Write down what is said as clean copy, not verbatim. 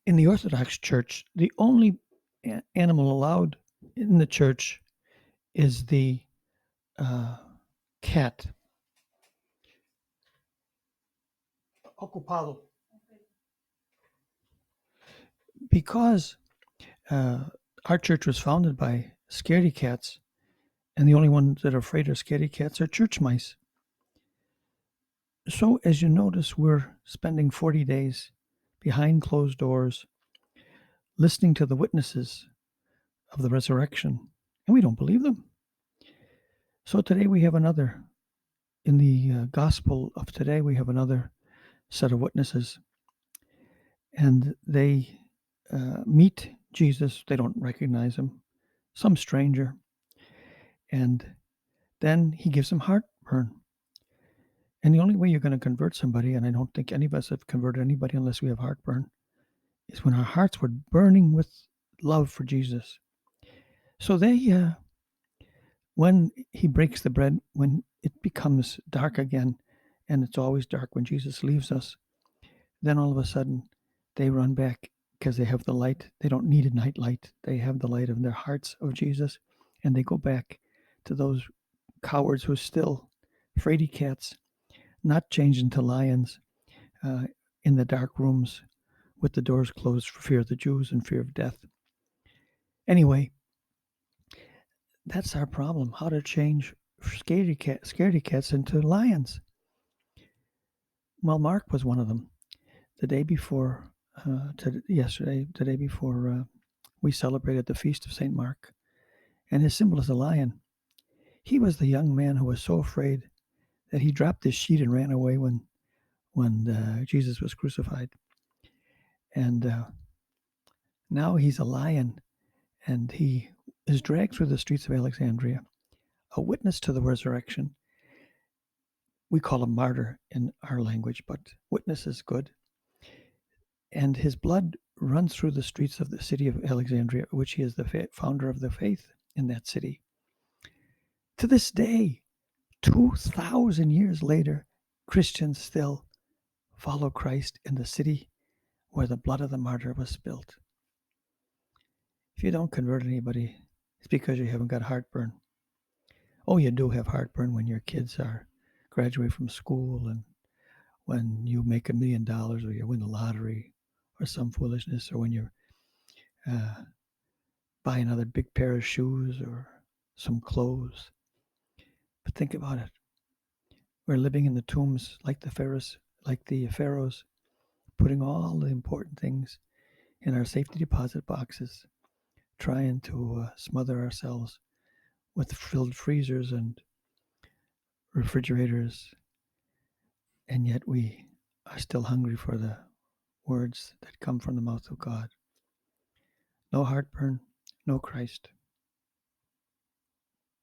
In the Orthodox Church, the only animal allowed in the church is the cat. Ocupado. Because our church was founded by scaredy cats, and the only ones that are afraid of scaredy cats are church mice. So, as you notice, we're spending 40 days behind closed doors listening to the witnesses of the resurrection, and we don't believe them. So, today we have another, in the gospel of today, we have another set of witnesses, and they meet Jesus. They don't recognize him, some stranger, and then he gives them heartburn. And the only way you're going to convert somebody, and I don't think any of us have converted anybody unless we have heartburn, is when our hearts were burning with love for Jesus. So they, when he breaks the bread, when it becomes dark again, and it's always dark when Jesus leaves us, then all of a sudden they run back because they have the light. They don't need a night light. They have the light of their hearts of Jesus, and they go back to those cowards who are still fraidy cats, not changed into lions uh, in the dark rooms with the doors closed for fear of the Jews and fear of death. Anyway, that's our problem, how to change scaredy cats into lions. Well, Mark was one of them. The day before, yesterday, the day before, we celebrated the feast of St. Mark, and his symbol is a lion. He was the young man who was so afraid that he dropped his sheet and ran away when Jesus was crucified. And now he's a lion, and he is dragged through the streets of Alexandria, a witness to the resurrection. We call him martyr in our language, but witness is good. And his blood runs through the streets of the city of Alexandria, which he is the founder of the faith in that city. To this day, 2,000 years later, Christians still follow Christ in the city where the blood of the martyr was spilled. If you don't convert anybody, it's because you haven't got heartburn. Oh, you do have heartburn when your kids are graduate from school and when you make $1 million or you win the lottery or some foolishness, or when you buy another big pair of shoes or some clothes. But think about it. We're living in the tombs like the pharaohs, putting all the important things in our safety deposit boxes, trying to smother ourselves with filled freezers and refrigerators, and yet we are still hungry for the words that come from the mouth of God. No heartburn, no Christ.